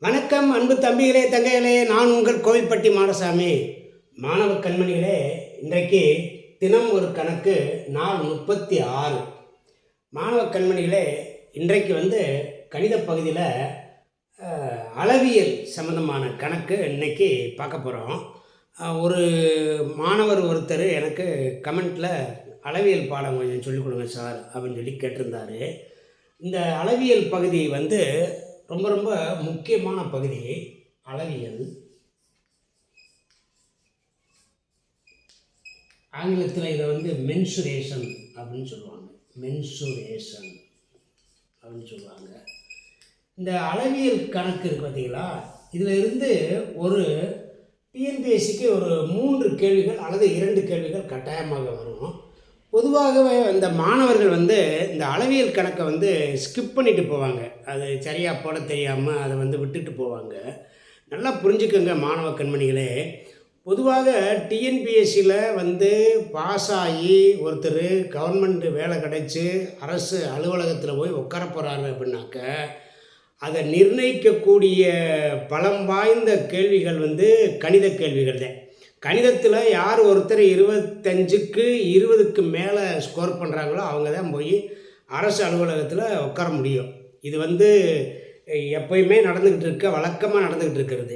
வணக்கம் அன்பு தம்பிகளே தங்கைகளே, நான் உங்கள் கோவில்பட்டி மாடசாமி. மாணவ கண்மணிகளே, இன்றைக்கு தினம் ஒரு கணக்கு நாள் 36. மாணவ கண்மணிகளே, இன்றைக்கு கணித பகுதியில் அளவியல் சம்மந்தமான கணக்கு இன்னைக்கு பார்க்க போகிறோம். ஒரு மாணவர் ஒருத்தர் எனக்கு கமெண்ட்டில் அளவியல் பாடம் கொஞ்சம் சொல்லிக் கொடுங்க சார் அப்படின்னு சொல்லி கேட்டிருந்தார். இந்த அளவியல் பகுதி ரொம்ப ரொம்ப முக்கியமான பகுதி. அளவியல் ஆங்கிலத்தில் இதை மென்சுரேஷன் அப்படின்னு சொல்லுவாங்க. மென்சுரேஷன் அப்படின்னு சொல்லுவாங்க. இந்த அளவியல் கணக்கு இருக்குது பார்த்தீங்களா, இதில் இருந்து ஒரு டிஎன்பிஎஸ்சிக்கு ஒரு 3 கேள்விகள் அல்லது 2 கேள்விகள் கட்டாயமாக வரும். பொதுவாகவே இந்த மாணவர்கள் இந்த அளவியல் கணக்கை ஸ்கிப் பண்ணிட்டு போவாங்க. அது சரியாக போட தெரியாமல் அதை விட்டுட்டு போவாங்க. நல்லா புரிஞ்சுக்கோங்க மாணவ கண்மணிகளே. பொதுவாக டிஎன்பிஎஸ்சியில் பாஸ் ஆகி ஒருத்தர் கவர்மெண்ட் வேலை கிடைச்சி அரசு அலுவலகத்தில் போய் உட்கார போகிறாரு அப்படின்னாக்க, அதை நிர்ணயிக்கக்கூடிய பலம் வாய்ந்த கேள்விகள் கணித கேள்விகள் தான். கணிதத்தில் யார் ஒருத்தர் 25க்கு 20க்கு மேலே ஸ்கோர் பண்ணுறாங்களோ அவங்க தான் போய் அரசு அலுவலகத்தில் உட்கார முடியும். இது எப்பயுமே நடந்துக்கிட்டு இருக்க, வழக்கமாக நடந்துக்கிட்டு இருக்கிறது.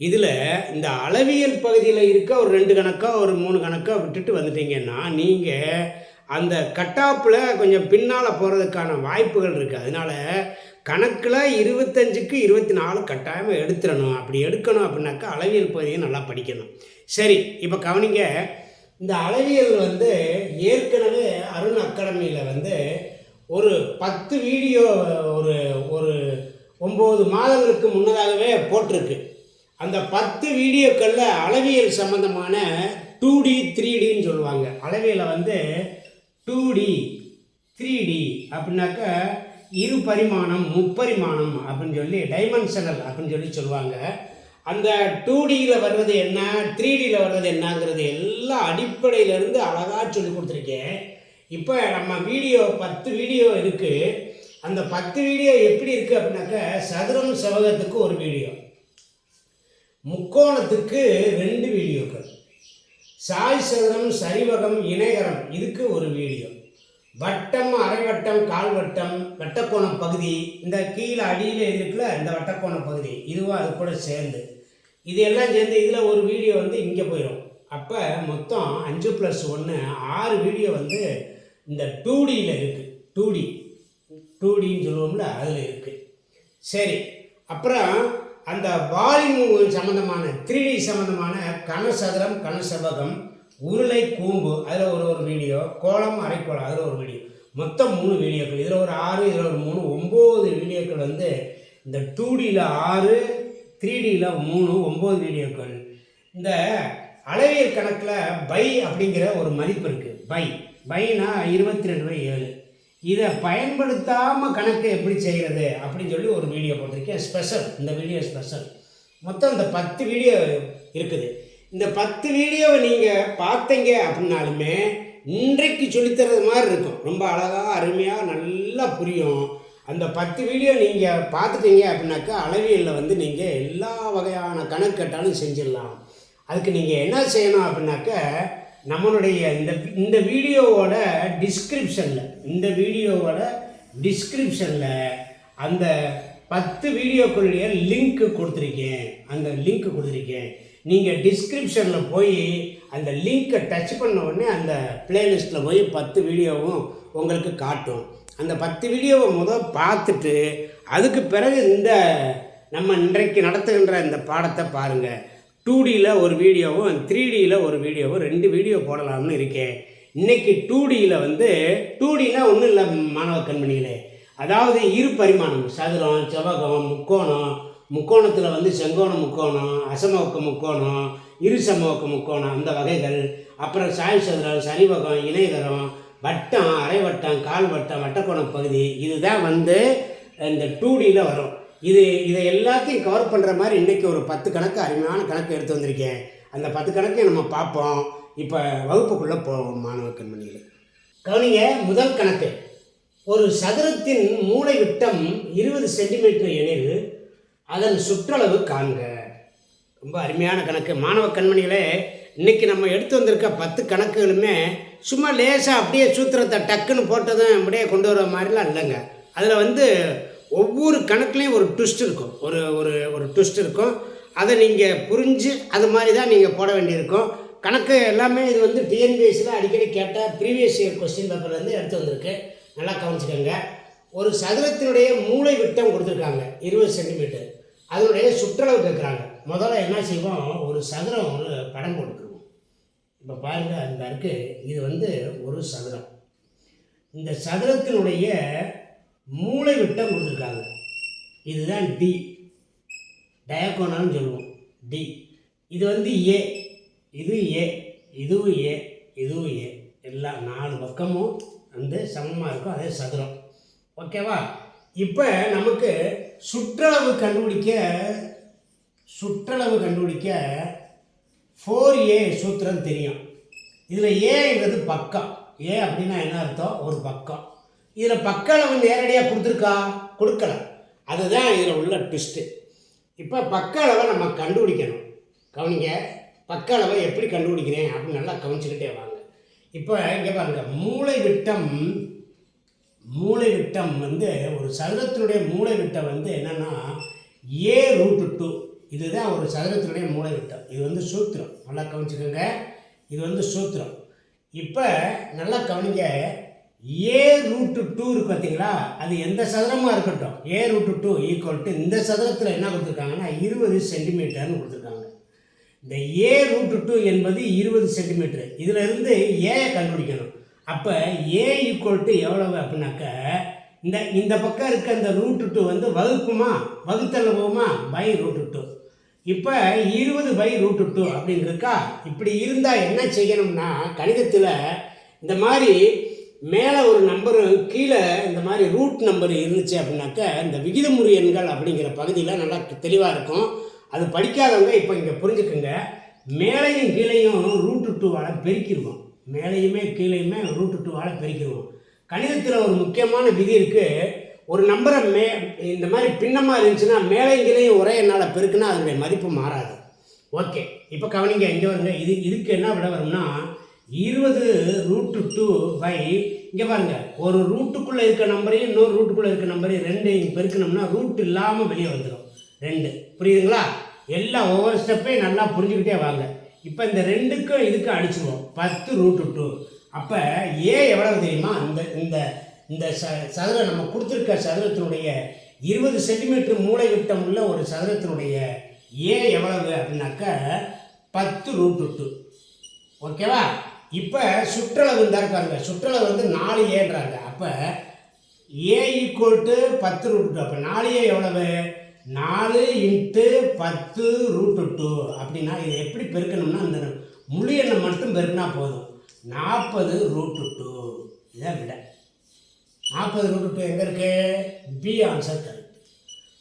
இதில் இந்த அளவியல் பகுதியில் இருக்க ஒரு 2 கணக்கோ ஒரு 3 கணக்கோ விட்டுட்டு வந்துட்டீங்கன்னா நீங்கள் அந்த கட்டாப்பில் கொஞ்சம் பின்னால் போகிறதுக்கான வாய்ப்புகள் இருக்குது. அதனால் கணக்கில் 25க்கு 24 கட்டாயமாக எடுத்துடணும். அப்படி எடுக்கணும் அப்படின்னாக்கா அளவியல் பகுதியை நல்லா படிக்கணும். சரி, இப்போ கவனிங்க. இந்த அளவியல் ஏற்கனவே அருண் அகாடமியில் ஒரு 10 வீடியோ ஒரு ஒரு 9 மாதங்களுக்கு முன்னதாகவே போட்டிருக்கு. அந்த 10 வீடியோக்களில் அளவியல் சம்மந்தமான 2D 3Dன்னு சொல்லுவாங்க. அளவியலை 2D 3D அப்படின்னாக்கா இரு பரிமாணம், முப்பரிமாணம் அப்படின்னு சொல்லி டைமென்ஷனல் அப்படின்னு சொல்லி சொல்லுவாங்க. அந்த 2Dயில் வர்றது என்ன, 3Dயில் வர்றது என்னங்கிறது எல்லாம் அடிப்படையிலேருந்து அழகாக சொல்லி கொடுத்துருக்கேன். இப்போ நம்ம 10 வீடியோ இருக்குது. அந்த 10 வீடியோ எப்படி இருக்குது அப்படின்னாக்கா, சதுரம் செவ்வகத்துக்கு ஒரு வீடியோ, முக்கோணத்துக்கு 2 வீடியோக்கள், சாய் சதுரம் சரிவகம் இணைகரம் இதுக்கு ஒரு வீடியோ, வட்டம் அரைவட்டம் கால்வட்டம் வட்டக்கோண பகுதி, இந்த கீழே அடியில் இருக்குல்ல இந்த வட்டக்கோண பகுதி, இதுவும் அது கூட சேர்ந்து இது எல்லாம் சேர்ந்து இதில் ஒரு வீடியோ இங்கே போயிடும். அப்போ மொத்தம் 5+1 6 வீடியோ இந்த 2Dயில் இருக்குது. 2Dன்னு சொல்லுவோம்ல, அதில் இருக்குது. சரி, அப்புறம் அந்த வால்யூம் சம்மந்தமான 3D சம்மந்தமான கனசதுரம் கனசெவ்வகம் உருளை கூம்பு அதில் ஒரு வீடியோ, கோலம் அரைக்கோளம் அதில் ஒரு வீடியோ, மொத்தம் 3 வீடியோக்கள். இதில் ஒரு 6, இதில் ஒரு 3, 9 வீடியோக்கள் இந்த 2Dயில் 6, 3Dயில் 3, 9 வீடியோக்கள். இந்த அளவியல் கணக்கில் பை அப்படிங்கிற ஒரு மதிப்பு இருக்குது. பைனா 22/7. இதை பயன்படுத்தாமல் கணக்கை எப்படி செய்கிறது அப்படின்னு சொல்லி ஒரு வீடியோ போட்டிருக்கேன். ஸ்பெஷல், இந்த வீடியோ ஸ்பெஷல். மொத்தம் இந்த 10 வீடியோ இருக்குது. இந்த 10 வீடியோவை நீங்கள் பார்த்தீங்க அப்படின்னாலுமே இன்றைக்கு சொல்லித்தரது மாதிரி இருக்கும். ரொம்ப அழகாக அருமையாக நல்லா புரியும். அந்த 10 வீடியோ நீங்கள் பார்த்துட்டீங்க அப்படின்னாக்கா அளவியலில் நீங்கள் எல்லா வகையான கணக்கு கேட்டாலும் செஞ்சிடலாம். அதுக்கு நீங்கள் என்ன செய்யணும் அப்படின்னாக்க, நம்மளுடைய இந்த வீடியோவோட டிஸ்கிரிப்ஷனில் அந்த 10 வீடியோக்களுடைய லிங்க் கொடுத்துருக்கேன். அந்த லிங்க் கொடுத்துருக்கேன். நீங்கள் டிஸ்கிரிப்ஷனில் போய் அந்த லிங்க்கை டச் பண்ண உடனே அந்த பிளேலிஸ்ட்டில் போய் 10 வீடியோவும் உங்களுக்கு காட்டும். அந்த 10 வீடியோவை பார்த்துட்டு அதுக்கு பிறகு நம்ம இன்றைக்கு நடத்துகின்ற இந்த பாடத்தை பாருங்கள். 2Dயில் ஒரு வீடியோவும் 3Dயில் ஒரு வீடியோவும் 2 வீடியோ போடலாம்னு இருக்கேன். இன்றைக்கி 2Dயில் 2Dனா ஒன்றும் இல்லை மாணவ கண்மணிகளே, அதாவது இரு பரிமாணம், சதுரம் செவ்வகம் முக்கோணத்தில் செங்கோண முக்கோணம், அசமவக்க முக்கோணம், இரு சமவக்க முக்கோணம் அந்த வகைகள், அப்புறம் சாய் சதுரம் சரிவகம் இணைகரம், வட்டம் அரைவட்டம் கால்வட்டம் வட்டக்கோண பகுதி, இதுதான் இந்த 2Dயில் வரும். இதை எல்லாத்தையும் கவர் பண்ணுற மாதிரி இன்றைக்கி ஒரு 10 கணக்கு அருமையான கணக்கு எடுத்து வந்திருக்கேன். அந்த 10 கணக்கையும் நம்ம பார்ப்போம். இப்போ வகுப்புக்குள்ளே போவோம் மாணவ கண்மணிகளே. கவனிங்க, முதல் கணக்கு. ஒரு சதுரத்தின் மூலை விட்டம் 20 சென்டிமீட்டர் எனில் அதன் சுற்றளவு காண்க. ரொம்ப அருமையான கணக்கு. மாணவ கண்மணிகளே, இன்றைக்கி நம்ம எடுத்து வந்திருக்க 10 கணக்குகளுமே சும்மா லேசாக அப்படியே சூத்திரத்தை டக்குன்னு போட்டதும் அப்படியே கொண்டு வர மாதிரிலாம் இல்லைங்க. அதில் ஒவ்வொரு கணக்குலேயும் ஒரு ட்விஸ்ட் இருக்கும், ஒரு ஒரு ஒரு ட்விஸ்ட் இருக்கும். அதை நீங்கள் புரிஞ்சு அது மாதிரி தான் நீங்கள் போட வேண்டியிருக்கும். கணக்கு எல்லாமே இது டிஎன்பிஎஸ்சியில் அடிக்கடி கேட்ட ப்ரீவியஸ் இயர் கொஸ்டின் பேப்பர்லேருந்து எடுத்து வந்திருக்கு. நல்லா கவனிச்சுக்கோங்க. ஒரு சதுரத்தினுடைய மூளை விட்டம் கொடுத்துருக்காங்க 20 சென்டிமீட்டர். அதனுடைய சுற்றளவு கேட்குறாங்க. முதல்ல என்ன செய்வோம், ஒரு சதுரம் ஒரு படம் போட்டுக்குருவோம். இப்போ பாருங்கள், அந்த இருக்குது. இது ஒரு சதுரம். இந்த சதுரத்தினுடைய மூளை விட்டம் கொடுத்துருக்காங்க. இதுதான் டி, டயகோனல்னு சொல்லுவோம், டி. இது ஏ, இது ஏ, இதுவும் ஏ, இதுவும் ஏ, எல்லாம் 4 பக்கமும் சமமாக இருக்கும். அதே சதுரம். ஓகேவா? இப்போ நமக்கு சுற்றளவு கண்டுபிடிக்க 4a சூத்திரம் தெரியும். இதில் ஏங்கிறது பக்கம். ஏ அப்படின்னா என்ன அர்த்தம்? ஒரு பக்கம். இதில் பக்க அளவு நேரடியாக கொடுக்கல. அதுதான் இதில் உள்ள ட்விஸ்ட்டு. இப்போ பக்க அளவை நம்ம கண்டுபிடிக்கணும். கவனிங்க, பக்க அளவை எப்படி கண்டுபிடிக்கிறேன் அப்படின்னு நல்லா கவனிச்சுக்கிட்டே வாங்க. இப்போ இங்கே பாருங்கள், மூளை விட்டம் ஒரு சதுரத்தினுடைய மூளை விட்டம் என்னென்னா a√2. இதுதான் ஒரு சதுரத்தினுடைய மூளை விட்டம். இது சூத்திரம். நல்லா கவனிச்சுக்கோங்க, இது சூத்திரம். இப்போ நல்லா கவனிங்க, a√2 இருக்கு பார்த்தீங்களா? அது எந்த சதுரமாக இருக்கட்டும், a√2 ஈக்குவல் இந்த சதுரத்தில் என்ன கொடுத்துருக்காங்கன்னா 20 சென்டிமீட்டர்னு கொடுத்துருக்காங்க. இந்த a√2 என்பது 20 சென்டிமீட்டர். இதிலிருந்து ஏ கண்டுபிடிக்கணும். அப்போ ஏ ஈக்குவல் எவ்வளவு அப்படின்னாக்க, இந்த பக்கம் இருக்க இந்த √2 வகுத்தல் போகுமா, /√2. இப்போ 20/√2 அப்படின்னு இருக்கா? இப்படி இருந்தால் என்ன செய்யணும்னா, கணிதத்தில் இந்த மாதிரி மேலே ஒரு நம்பரு கீழே இந்த மாதிரி ரூட் நம்பர் இருந்துச்சு அப்படின்னாக்க, இந்த விகிதமுறு எண்கள் அப்படிங்கிற பகுதியில் நல்லா தெளிவாக இருக்கும். அது படிக்காதவங்க இப்போ இங்கே புரிஞ்சுக்குங்க. மேலையும் கீழையும் √2வால் பெருக்கிடுவோம். மேலையுமே கீழையுமே √2வால் பெருக்கிடுவோம். கணிதத்தில் ஒரு முக்கியமான விதி இருக்குது. ஒரு நம்பரை இந்த மாதிரி பின்னமாக இருந்துச்சுன்னா மேலையும் கீழையும் ஒரே என்னால் பெருக்குன்னா அதனுடைய மதிப்பு மாறாது. ஓகே, இப்போ கவனிங்க, இங்கே வருங்க. இதுக்கு என்ன விட வரும்னா 20√2 இங்கே பாருங்கள், ஒரு ரூட்டுக்குள்ளே இருக்க நம்பரையும் இன்னொரு ரூட்டுக்குள்ளே இருக்க நம்பரையும் ரெண்டையும் பெருக்கணும்னா ரூட் இல்லாமல் வெளியே வந்துடும் 2. புரியுதுங்களா? எல்லாம் ஒவ்வொரு ஸ்டெப்பையும் நல்லா புரிஞ்சுக்கிட்டே வாங்க. இப்போ இந்த 2க்கும் இதுக்கும் அடிச்சுருவோம் 10√2. அப்போ ஏ எவ்வளவு தெரியுமா? இந்த சதுரம் நம்ம கொடுத்துருக்க சதுரத்தினுடைய 20 சென்டிமீட்டர் மூளை விட்டம் உள்ள ஒரு சதுரத்தினுடைய ஏ எவ்வளவு அப்படின்னாக்க 10√2. ஓகேவா? இப்போ சுற்றளவு இருந்தாரு பாருங்க. சுற்றளவு 4a. அப்போ ஏ ஈக்குவல் 10√2. அப்போ 4a எவ்வளவு? 4 × 10√2. அப்படின்னா இதை எப்படி பெருக்கணும்னா, அந்த முழு எண்ணை மட்டும் பெருக்கினா போதும். 40√2. இதான் விட. 40√2 எங்கே இருக்குது? B answer correct.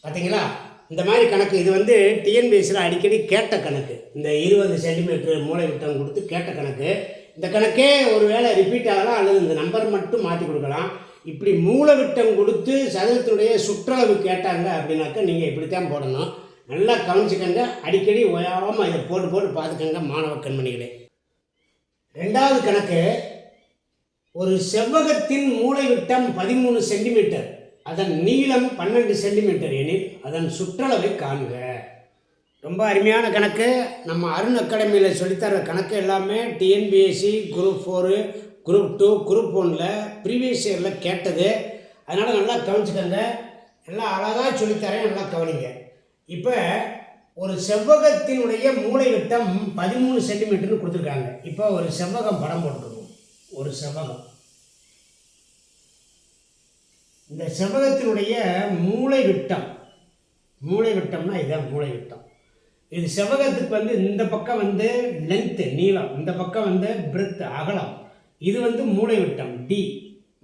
பார்த்தீங்களா? இந்த மாதிரி கணக்கு இது டிஎன்பிஎஸ்சியில் அடிக்கடி கேட்ட கணக்கு. இந்த 20 சென்டிமீட்டர் மூளை விட்டம் கொடுத்து கேட்ட கணக்கு. இந்த கணக்கே ஒரு வேளை ரிப்பீட் ஆகலாம், அல்லது இந்த நம்பர் மட்டும் மாற்றி கொடுக்கலாம். இப்படி மூளை விட்டம் கொடுத்து சதுரத்தினுடைய சுற்றளவு கேட்டாங்க அப்படின்னாக்கா நீங்கள் இப்படித்தான் போடணும். நல்லா கவனிச்சுக்கங்க. அடிக்கடி ஓயாமல் இதை போட்டு பார்த்துக்கங்க மாணவ கண்மணிகளே. 2வது கணக்கு, ஒரு செவ்வகத்தின் மூளை விட்டம் 13 சென்டிமீட்டர், அதன் நீளம் 12 சென்டிமீட்டர் எனில் அதன் சுற்றளவை காண்க. ரொம்ப அருமையான கணக்கு. நம்ம அருண் அகாடமியில் சொல்லித்தர கணக்கு எல்லாமே TNPSC group 4, group 2, group 1 previous இயரில் கேட்டது. அதனால் நல்லா கவனிச்சுக்கோங்க. எல்லாம் அழகாக சொல்லித்தரேன், நல்லா கவனிங்க. இப்போ ஒரு செவ்வகத்தினுடைய மூளை விட்டம் 13 சென்டிமீட்டர்னு கொடுத்துருக்காங்க. இப்போ ஒரு செவ்வகம் படம் போட்டுருவோம். ஒரு செவ்வகம், இந்த செவ்வகத்தினுடைய மூளை விட்டம்னா இதுதான் மூளை விட்டம். இது செவ்வகத்துக்கு இந்த பக்கம் லென்த்து நீளம், இந்த பக்கம் பிரெத் அகலம். இது மூளை விட்டம் டி,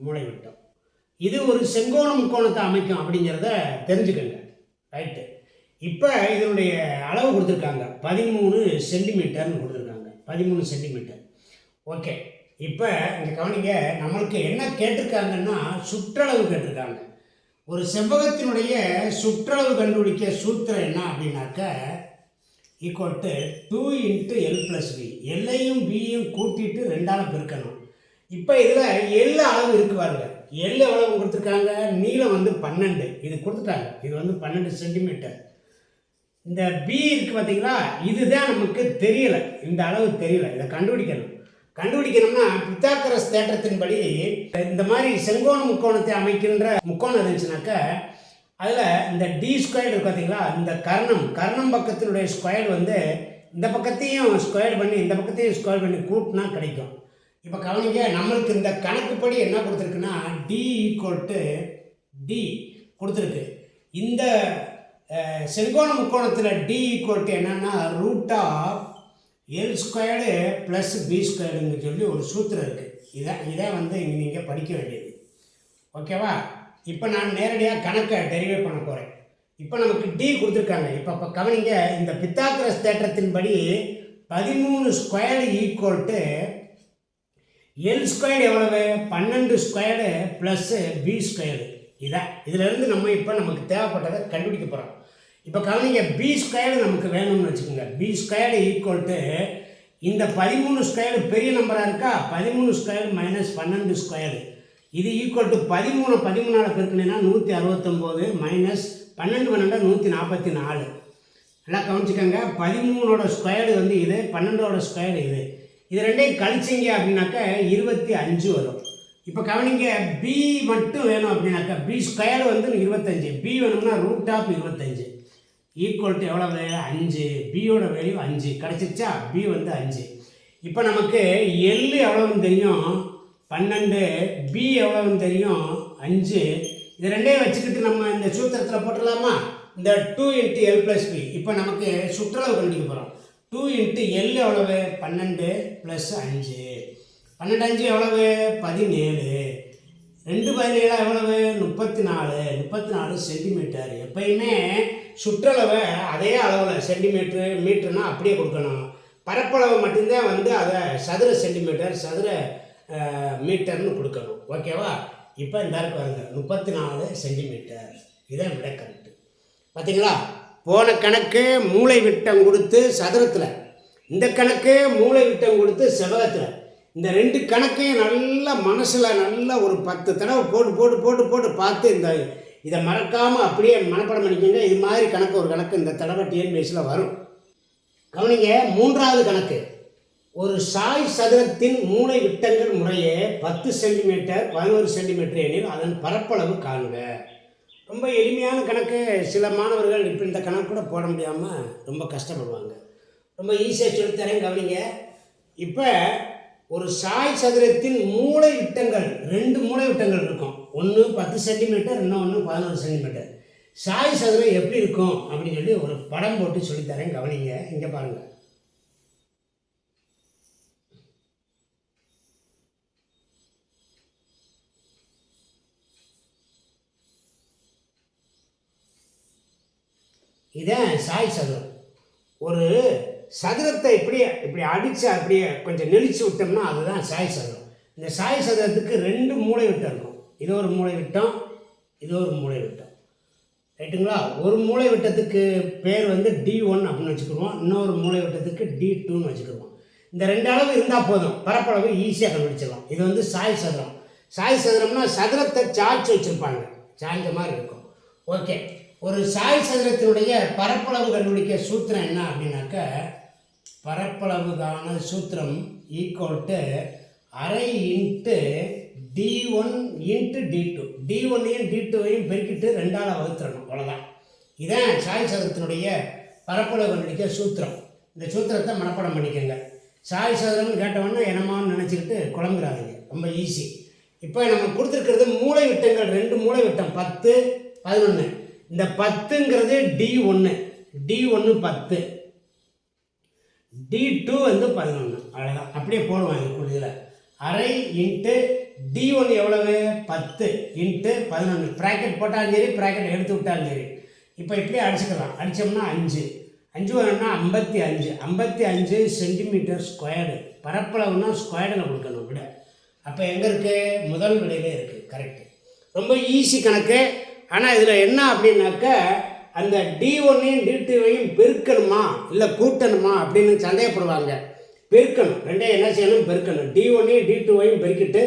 மூளை விட்டம். இது ஒரு செங்கோண முக்கோணத்தை அமைக்கும் அப்படிங்கிறத தெரிஞ்சுக்கங்க. ரைட்டு. இப்போ இதனுடைய அளவு கொடுத்துருக்காங்க 13 சென்டிமீட்டர்னு கொடுத்துருக்காங்க. 13 சென்டிமீட்டர். ஓகே, இப்போ இங்கே கவனிங்க. நம்மளுக்கு என்ன கேட்டிருக்காங்கன்னா சுற்றளவு கேட்டிருக்காங்க. ஒரு செவ்வகத்தினுடைய சுற்றளவு கண்டுபிடிக்க சூத்திரம் என்ன அப்படின்னாக்க ஈக்குவல் டு 2 × L+B. எல்லையும் பியும் கூட்டிட்டு 2ஆல் பெருக்கணும். இப்போ இதில் எல் அளவு இருக்கு பாருங்க. எல் எவ்வளவு கொடுத்துருக்காங்க? நீளம் வந்து 12 இது கொடுத்துட்டாங்க. இது வந்து 12 சென்டிமீட்டர். இந்த பி இருக்குது பார்த்தீங்களா, இதுதான் நமக்கு தெரியலை, இந்த அளவு தெரியல. இதை கண்டுபிடிக்கணும்னா பித்தாகரஸ் தேற்றத்தின்படி இந்த மாதிரி செங்கோண முக்கோணத்தை அமைக்கின்ற முக்கோணம் இருந்துச்சுனாக்கா அதில் இந்த d² இருக்கு பார்த்தீங்களா, இந்த கர்ணம் பக்கத்தினுடைய ஸ்கொயர் வந்து இந்த பக்கத்தையும் ஸ்கொயர் பண்ணி இந்த பக்கத்தையும் ஸ்கொயர் பண்ணி கூட்டினா கிடைக்கும். இப்போ கவனிங்க, நம்மளுக்கு இந்த கணக்குப்படி என்ன கொடுத்துருக்குன்னா d = d கொடுத்துருக்கு. இந்த செங்கோண முக்கோணத்தில் d = என்னன்னா √L² + B² சொல்லி ஒரு சூத்திரம் இருக்குது. இதான் வந்து இங்கே நீங்கள் படிக்க வேண்டியது. ஓகேவா? இப்போ நான் நேரடியாக கணக்கை டெரிவேட் பண்ண போகிறேன். இப்போ நமக்கு d கொடுத்துருக்காங்க. இப்போ கவனிங்க, இந்த பித்தாகரஸ் தேற்றத்தின்படி 13² = L² எவ்வளவு? 12² + B². இதிலிருந்து நம்ம இப்போ நமக்கு தேவைப்பட்டதை கண்டுபிடிக்க போகிறோம். இப்போ கவனிங்க, B² நமக்கு வேணும்னு வச்சுக்கோங்க. B² = இந்த 13² பெரிய நம்பராக இருக்கா, 13² - 12². இது ஈக்குவல் டு 13ஆல் பெருக்கினீங்கன்னா 169 மைனஸ் 12 144. நல்லா கவனிச்சுக்கோங்க. 13ஓட ஸ்கொயர் வந்து இது, 12ஓட ஸ்கொயர் இது. இது ரெண்டையும் கழிச்சிங்க அப்படின்னாக்கா 25 வரும். இப்போ கவனிங்க, பி மட்டும் வேணும் அப்படின்னாக்கா B² வந்து 25, பி வேணும்னா √25 ஈக்குவல் டு எவ்வளவு? 5. பியோட வேல்யூ 5 கிடச்சிருச்சா? பி வந்து 5. இப்போ நமக்கு எல் எவ்வளவுன்னு தெரியும் 12, பி எவ்வளவுன்னு தெரியும் 5. இது ரெண்டையும் வச்சுக்கிட்டு நம்ம இந்த சூத்திரத்தில் போட்டுடலாமா? இந்த 2 × L+B. இப்போ நமக்கு சுற்றளவு கண்டுபிடிக்க போகிறோம். 2 × L எவ்வளவு? 12 + 5. 12 5 எவ்வளவு? 17. 2 17 எவ்வளவு? 34 சென்டிமீட்டர். எப்பயுமே சுற்றளவை அதே அளவில் சென்டிமீட்டர் மீட்டர்னால் அப்படியே கொடுக்கணும். பரப்பளவு மட்டும்தான் வந்து அதை சதுர சென்டிமீட்டர் சதுர மீட்டர்னு கொடுக்கணும். ஓகேவா? இப்போ இந்த பாருங்க 34 சென்டிமீட்டர். இதான் விட கரெக்டு. பார்த்தீங்களா? போன கணக்கு மூளை விட்டம் கொடுத்து சதுரத்தில், இந்த கணக்கு மூளை விட்டம் கொடுத்து செவ்வகத்தில். இந்த ரெண்டு கணக்கையும் நல்லா மனசில் நல்லா ஒரு 10 தடவை போட்டு பார்த்து இதை மறக்காமல் அப்படியே மனப்பாடம் பண்ணிக்கோங்க. இது மாதிரி கணக்கு ஒரு கணக்கு இந்த தடவை டிஎன்பிஎஸ்சியில் வரும். கவனிங்க, 3வது கணக்கு. ஒரு சாய் சதுரத்தின் மூளை விட்டங்கள் முறையே 10 சென்டிமீட்டர் 11 சென்டிமீட்டர் எனில் அதன் பரப்பளவு காண்க. ரொம்ப எளிமையான கணக்கு. சில மாணவர்கள் இப்போ இந்த கணக்கு கூட போட முடியாமல் ரொம்ப கஷ்டப்படுவாங்க. ரொம்ப ஈஸியாக சொல்லித்தரேன். கவனிங்க, இப்போ ஒரு சாய் சதுரத்தின் மூளை விட்டங்கள் 2 மூளை விட்டங்கள் இருக்கும். ஒன்று 10 சென்டிமீட்டர், இன்னொன்று 11 சென்டிமீட்டர். சாய் சதுரம் எப்படி இருக்கும் அப்படின்னு சொல்லி ஒரு படம் போட்டு சொல்லித்தரேன். கவனிங்க, இங்கே பாருங்கள். இதான் சாய் சதுரம். ஒரு சதுரத்தை இப்படி அடித்து அப்படியே கொஞ்சம் நெளிச்சு விட்டோம்னா அதுதான் சாய் சதுரம். இந்த சாய் சதுரத்துக்கு 2 மூளை விட்டம் இருக்கும். இது ஒரு மூளை விட்டம், இது ஒரு மூளை விட்டம். ரைட்டுங்களா? ஒரு மூளை விட்டத்துக்கு பேர் வந்து D1 அப்படின்னு வச்சுக்கிடுவோம். இன்னொரு மூளை விட்டத்துக்கு D2ன்னு வச்சுக்கிடுவோம். இந்த 2 அளவு இருந்தால் போதும், பரப்பளவு ஈஸியாக கண்டுபிடிச்சிடலாம். இது வந்து சாய் சதுரம். சாய் சதுரம்னா சதுரத்தை சாய்ச்சி வச்சுருப்பாங்க, சாய்ந்த மாதிரி இருக்கும். ஓகே, ஒரு சாய் சதுரத்தினுடைய பரப்பளவு கண்டுபிடிக்க சூத்திரம் என்ன அப்படின்னாக்க, பரப்பளவுக்கான சூத்திரம் ஈக்குவல் டு அரை இன்ட்டு D1 × D2. D1ஐயும் D2ஐயும் பெருக்கிட்டு 2ஆல் வகுத்துறணும். அவ்வளோதான். இதான் சாய் சதுரத்தினுடைய பரப்பளவு கண்டுபிடிக்க சூத்திரம். இந்த சூத்திரத்தை மனப்பாடம் பண்ணிக்கோங்க. சாய் சதுரம்னு கேட்டவொன்னே என்னமான்னு நினச்சிக்கிட்டு குழம்புறாதீங்க. ரொம்ப ஈஸி. இப்போ நம்ம கொடுத்துருக்கிறது மூளை விட்டங்கள் 2 மூளை விட்டம் 10 11. இந்த 10ங்கிறது D1, D1 10, D2 வந்து 11. அவ்வளோதான். அப்படியே போடுவாங்க இதில். அரை இன்ட்டு D1 எவ்வளவு? 10 × 11. ப்ராக்கெட் போட்டாலும் சரி, ப்ராக்கெட் எடுத்து விட்டாலும் சரி. இப்போ இப்படியே அடிச்சுக்கலாம். அடித்தோம்னா 5 வேணும்னா 55 சென்டிமீட்டர் ஸ்கொயர்டு. பரப்பளவுனா ஸ்கொயர்டில் கொடுக்கணும் விட. அப்போ எங்கே இருக்குது? முதல் விடையிலே இருக்குது. கரெக்டு. ரொம்ப ஈஸி கணக்கு. ஆனால் இதில் என்ன அப்படின்னாக்க அந்த D1ஐயும் D2வையும் பெருக்கணுமா இல்லை கூட்டணுமா அப்படின்னு சந்தேகப்படுவாங்க. பெருக்கணும், ரெண்டையும் என்ன செய்யணும், பெருக்கணும். D1ஐயும் D2வையும் பெருக்கிட்டு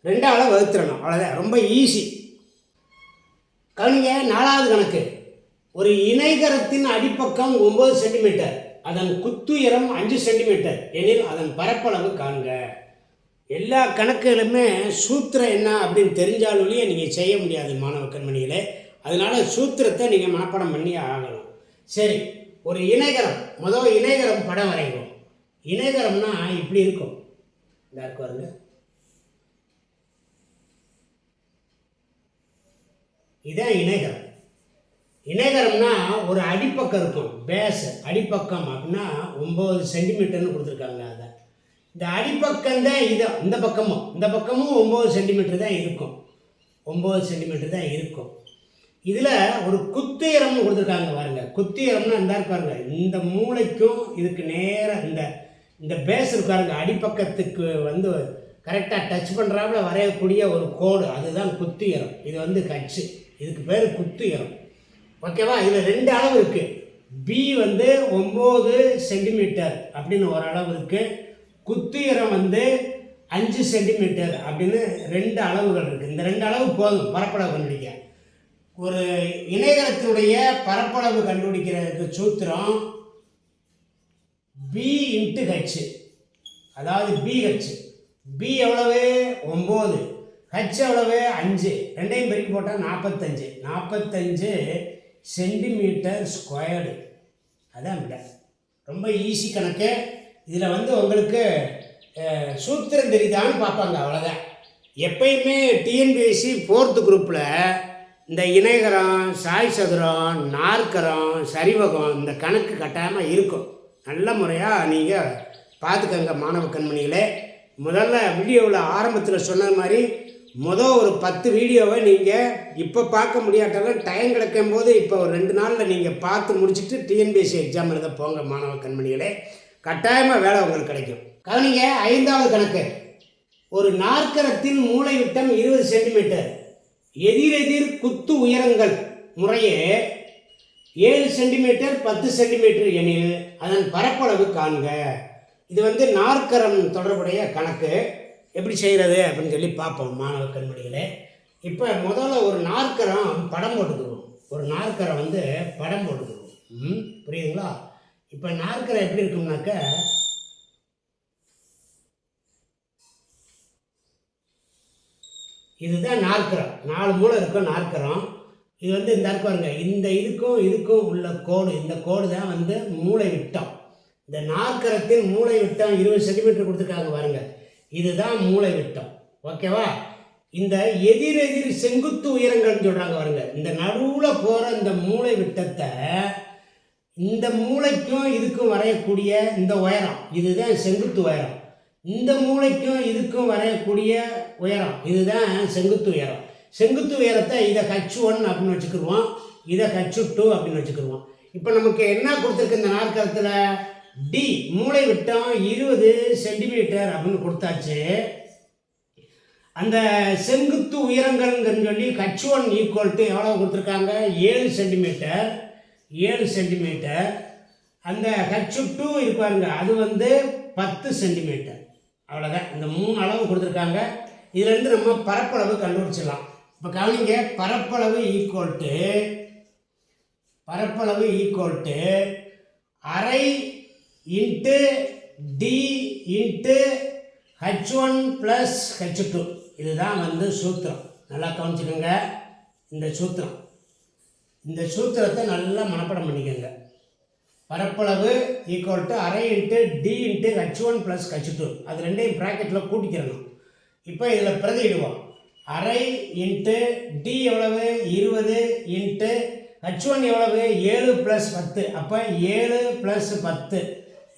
2ஆல் வகுத்துடணும், அவ்வளோதான். ரொம்ப ஈஸி. கவனிங்க, 4வது கணக்கு. ஒரு இணைகரத்தின் அடிப்பக்கம் 9 சென்டிமீட்டர், அதன் குத்துயரம் 5 சென்டிமீட்டர் எனில் அதன் பரப்பளவு காண்க. எல்லா கணக்குகளுமே சூத்திரம் என்ன அப்படின்னு தெரிஞ்சாலுமே நீங்கள் செய்ய முடியாது மாணவ கண்மணிகளே. அதனால் சூத்திரத்தை நீங்கள் மனப்பாடம் பண்ணி ஆகணும். சரி, ஒரு இணைகரம், முதல் இணைகரம் படம் வரைவோம். இணைகரம்னா இப்படி இருக்கும், இந்த இருக்கு பாருங்க. இதான் இணைகரம். இணைகரம்னா ஒரு அடிப்பக்கம் இருக்கும், பேஸ் அடிப்பக்கம் அப்படின்னா 9 சென்டிமீட்டர்னு கொடுத்துருக்காங்க. அதை இந்த அடிப்பக்கம் தான் இது, இந்த பக்கமும் 9 சென்டிமீட்டர் தான் இருக்கும், 9 சென்டிமீட்டர் தான் இருக்கும். இதில் ஒரு குத்துயரம்னு கொடுத்துருக்காங்க பாருங்க. குத்துயரம்னா இந்த பாருங்க, இந்த மூளைக்கும் இதுக்கு நேராக இந்த பேஸ் இருக்காருங்க, அடிப்பக்கத்துக்கு வந்து கரெக்டாக டச் பண்ணுறாப்புல வரையக்கூடிய ஒரு கோடு, அதுதான் குத்துயரம். இது கட்சி, இதுக்கு பேர் குத்துயரம். ஓகேவா? இதில் 2 அளவு இருக்குது. பி 9 சென்டிமீட்டர் அப்படின்னு ஒரு அளவு இருக்குது. குத்துயரம் 5 சென்டிமீட்டர் அப்படின்னு 2 அளவுகள் இருக்குது. இந்த 2 அளவு போதும் பரப்பளவு கண்டுபிடிக்க. ஒரு இணைகரத்தினுடைய பரப்பளவு கண்டுபிடிக்கிறதுக்கு சூத்திரம் பி இன்ட்டு ஹெச், அதாவது BH. பி எவ்வளவு? 9. ஹெச் எவ்வளவு? 5. ரெண்டையும் பெருக்கி போட்டால் 45 சென்டிமீட்டர் ஸ்கொயர்டு. அதான் விட. ரொம்ப ஈஸி கணக்கு. இதில் உங்களுக்கு சூத்திரம் தெரியுதான்னு பார்ப்பாங்க, அவ்வளோதான். எப்பயுமே டிஎன்பிஎஸ்சி 4th குரூப்பில் இந்த இணைகரம், சாய் சதுரம், நாற்கரம், சரிவகம் இந்த கணக்கு கட்டாயமாக இருக்கும். நல்ல முறையாக நீங்கள் பார்த்துக்கங்க மாணவ கண்மணிகளே. முதல்ல வீடியோவில் ஆரம்பத்தில் சொன்ன மாதிரி ஒரு 10 வீடியோவை நீங்கள் இப்போ பார்க்க முடியாட்டாலும் டைம் கிடைக்கும் போது இப்போ ஒரு 2 நாளில் நீங்கள் பார்த்து முடிச்சுட்டு டிஎன்பிஎஸ்சி எக்ஸாம் எழுத போங்க மாணவ கண்மணிகளே. கட்டாயமாக வேலை உங்களுக்கு கிடைக்கும். கவனிங்க, 5வது கணக்கு. ஒரு நாற்கரத்தின் மூளை விட்டம் 20 சென்டிமீட்டர், எதிரெதிர் குத்து உயரங்கள் முறையே 7 சென்டிமீட்டர் 10 சென்டிமீட்டர் எனில் அதன் பரப்பளவு காண்க. இது நாற்கரம் தொடர்புடைய கணக்கு. எப்படி செய்கிறது அப்படின்னு சொல்லி பார்ப்போம் மாணவ கண்மணிகளே. இப்போ முதல்ல ஒரு நாற்கரம் படம் போட்டுக்குவோம். ஒரு நாற்கரம் படம் போட்டுக்குவோம். புரியுதுங்களா? இப்போ நாற்கரம் எப்படி இருக்கும்னாக்க, இதுதான் நாற்கரம். 4 மூலை இருக்கும் நாற்கரம். இது இந்த பாருங்க, இந்த இதுக்கும் உள்ள கோடு, இந்த கோடு தான் மூளை விட்டம். இந்த நாற்கரத்தின் மூளை விட்டம் 20 சென்டிமீட்டர் கொடுத்துருக்காங்க பாருங்க, இதுதான் மூளை விட்டம். ஓகேவா? இந்த எதிரெதிர் செங்குத்து உயரங்கள்னு சொல்கிறாங்க பாருங்க, இந்த நடுவில் போகிற இந்த மூளை விட்டத்தை இந்த மூளைக்கும் இதுக்கும் வரையக்கூடிய இந்த உயரம், இதுதான் செங்குத்து உயரம். இந்த மூளைக்கும் இதுக்கும் வரையக்கூடிய உயரம், இதுதான் செங்குத்து உயரம். செங்குத்து உயரத்தை இதை H1 அப்படின்னு வச்சுக்கிடுவோம், இதை H2 அப்படின்னு வச்சுக்கிடுவோம். இப்போ நமக்கு என்ன கொடுத்துருக்கு இந்த நாற்கரத்தில்? டி மூளை விட்டம் 20 சென்டிமீட்டர் அப்படின்னு கொடுத்தாச்சு. அந்த செங்குத்து உயரங்கள்னு சொல்லி H1 ஈக்குவல் எவ்வளோ கொடுத்துருக்காங்க? 7 சென்டிமீட்டர். 7 சென்டிமீட்டர். அந்த H2 இருப்பாருங்க, அது 10 சென்டிமீட்டர். அவ்வளோதான். இந்த 3 அளவு கொடுத்துருக்காங்க. இதுலேருந்து நம்ம பரப்பளவு கண்டுபிடிச்சிடலாம். இப்போ கவனிங்க, பரப்பளவு ஈக்குவல் டு அரை into D into H1 plus H2. இதுதான் சூத்திரம். நல்லா கவனிச்சுக்கோங்க. இந்த சூத்திரத்தை நல்லா மனப்பாடம் பண்ணிக்கோங்க. பரப்பளவு ஈக்குவல் டு அரை into D into H1 plus H2. அது ரெண்டையும் ப்ராக்கெட்டில் கூட்டிக்கிறணும். இப்போ இதில் பிரதியிடுவோம். அரை இன்ட்டு டி எவ்வளவு? 20 இன்ட்டு H1 எவ்வளவு? 7 ப்ளஸ் 10. அப்போ 7 ப்ளஸ் 10.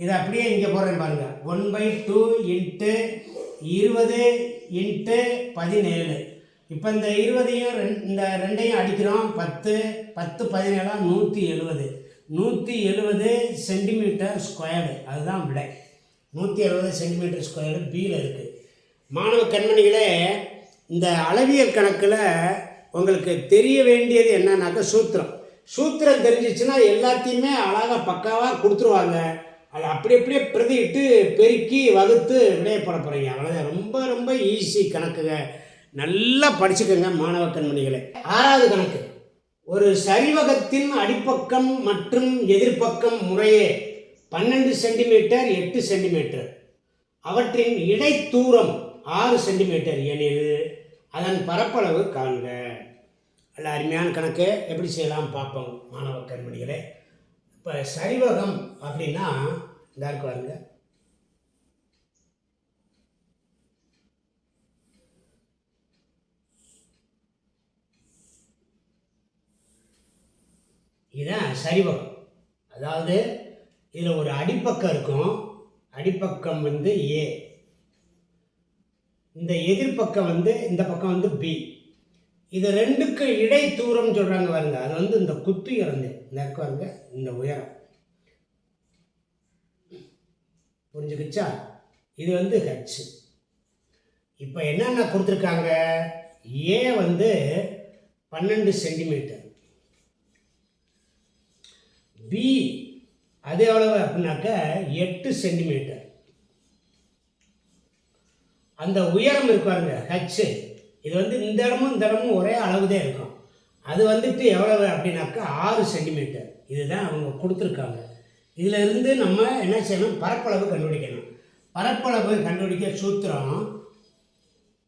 இதை அப்படியே இங்கே போடுறேன் பாருங்கள். 1/2 இன்ட்டு 20 இன்ட்டு 17. இப்போ இந்த 20ஐயும் இந்த ரெண்டையும் அடிக்கிறோம். 10 17 170. 170 சென்டிமீட்டர் ஸ்கொயர்டு. அதுதான் விடை. 170 சென்டிமீட்டர் ஸ்கொயர்டு பியில் இருக்குது. மாணவ கண்மணிகளே, இந்த அளவியல் கணக்கில் உங்களுக்கு தெரிய வேண்டியது என்னன்னாக்கா சூத்திரம் தெரிஞ்சிச்சுன்னா எல்லாத்தையுமே அழகாக பக்காவாக கொடுத்துருவாங்க. அதை அப்படியே பிரதிட்டு பெருக்கி வகுத்து விடைய போட போகிறீங்க. அவ்வளோதான். ரொம்ப ரொம்ப ஈஸி கணக்குங்க. நல்லா படிச்சுக்கோங்க மாணவ கண்மணிகளே. 6வது கணக்கு. ஒரு சரிவகத்தின் அடிப்பக்கம் மற்றும் எதிர்ப்பக்கம் முறையே 12 சென்டிமீட்டர் 8 சென்டிமீட்டர், அவற்றின் இடைத்தூரம் 6 சென்டிமீட்டர் எனில் அதன் பரப்பளவு காண்க. நல்ல அருமையான கணக்கு. எப்படி செய்யலாம் பார்ப்போம் மாணவ கண்மணிகளே. இப்போ சரிவகம் அப்படின்னா இந்த இருக்கு பாருங்க. இதுதான் சரிவகம். அதாவது இதில் ஒரு அடிப்பக்கம் இருக்கும். அடிப்பக்கம் வந்து ஏ, இந்த எதிர்ப்பக்கம் வந்து இந்த பக்கம் வந்து பி. இது ரெண்டுக்கு இடை தூரம் சொல்கிறாங்க பாருங்க. அது வந்து இந்த குத்து இறந்து இந்த இருக்கு பாருங்க, இந்த உயரம். புரிஞ்சுக்கிச்சா? இது வந்து ஹெச். இப்போ என்னென்ன கொடுத்துருக்காங்க? ஏ வந்து 12 சென்டிமீட்டர், பி அது எவ்வளவு அப்படின்னாக்க 8 சென்டிமீட்டர். அந்த உயரம் இருக்கு பாருங்க ஹெச். இது வந்து இந்த இடமும் ஒரே அளவு தான் இருக்கும். அது வந்துட்டு எவ்வளவு அப்படின்னாக்கா 6 சென்டிமீட்டர். இதுதான் அவங்க கொடுத்துருக்காங்க. இதில் இருந்து நம்ம என்ன செய்யணும்? பரப்பளவு கண்டுபிடிக்கணும். பரப்பளவு கண்டுபிடிக்க சூத்திரம்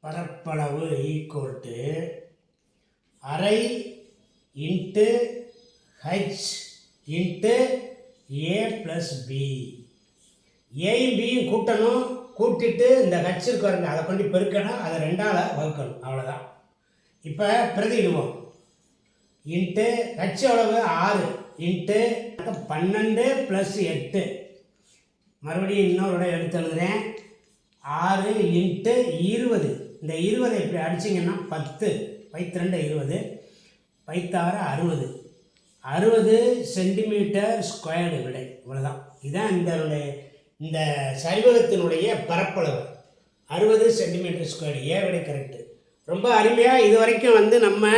பரப்பளவு ஈக்குவல் அரை இன்ட்டு ஹெச் இன்ட்டு ஏ ப்ளஸ் பி. ஏயும் பியும் கூட்டணும். கூட்டிட்டு இந்த ஹெச் இருக்கு பாருங்க, அதை கொண்டு பெருக்கணும். அதை 2ஆல் வகுக்கணும். அவ்வளோதான். இப்போ பிரதிடுவோம். இன்ட்டு ஹெச் எவ்வளவு? 6 இன்ட்டு 12 ப்ளஸ் 8. மறுபடியும் இன்னொரு எடுத்து எழுதுகிறேன். 6 இன்ட்டு 20. இந்த 20 இப்படி அடிச்சிங்கன்னா 10, 2 20, 6 60. 60 சென்டிமீட்டர் ஸ்கொயர்டு விடை. இவ்வளோதான். இதுதான் இந்த சரிவகத்தினுடைய பரப்பளவு 60 சென்டிமீட்டர் ஸ்கொயர்டு. ஏ விடை கரெக்டு. ரொம்ப அருமையாக இது வரைக்கும் வந்து நம்ம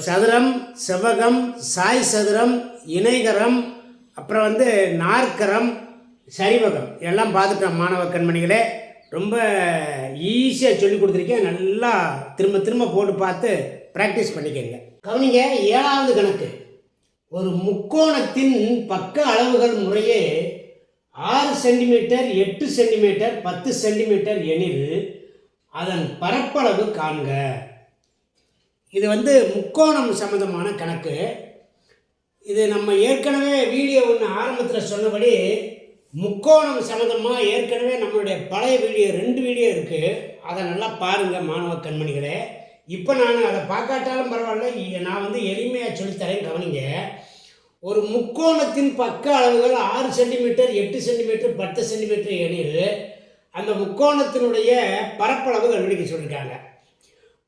சதுரம், செவ்வகம், சாய் சதுரம், இணைகரம், அப்புறம் வந்து நாற்கரம், சரிவகம் எல்லாம் பார்த்துட்டோம் மாணவ கண்மணிகளே. ரொம்ப ஈஸியாக சொல்லி கொடுத்துருக்கேன். நல்லா திரும்ப போட்டு பார்த்து ப்ராக்டிஸ் பண்ணிக்கோங்க. கவனிங்க. 7வது கணக்கு. ஒரு முக்கோணத்தின் பக்க அளவுகள் முறையே 6 சென்டிமீட்டர் 8 சென்டிமீட்டர் 10 சென்டிமீட்டர் எனில் அதன் பரப்பளவு காண்க. இது வந்து முக்கோணம் சம்பந்தமான கணக்கு. இது நம்ம ஏற்கனவே வீடியோ ஒன்று ஆரம்பத்தில் சொன்னபடி முக்கோணம் சம்பந்தமாக ஏற்கனவே நம்மளுடைய பழைய வீடியோ 2 வீடியோ இருக்குது. அதை நல்லா பாருங்கள் மாணவ கண்மணிகளே. இப்போ நான் அதை பார்க்காட்டாலும் பரவாயில்ல, நான் வந்து எளிமையாக சொல்லித்தரேன். கவனிங்க. ஒரு முக்கோணத்தின் பக்க அளவுகள் 6 சென்டிமீட்டர் 8 சென்டிமீட்டர் 10 சென்டிமீட்டர் எனில் அந்த முக்கோணத்தினுடைய பரப்பளவு கண்டுபிடிக்க சொல்லியிருக்காங்க.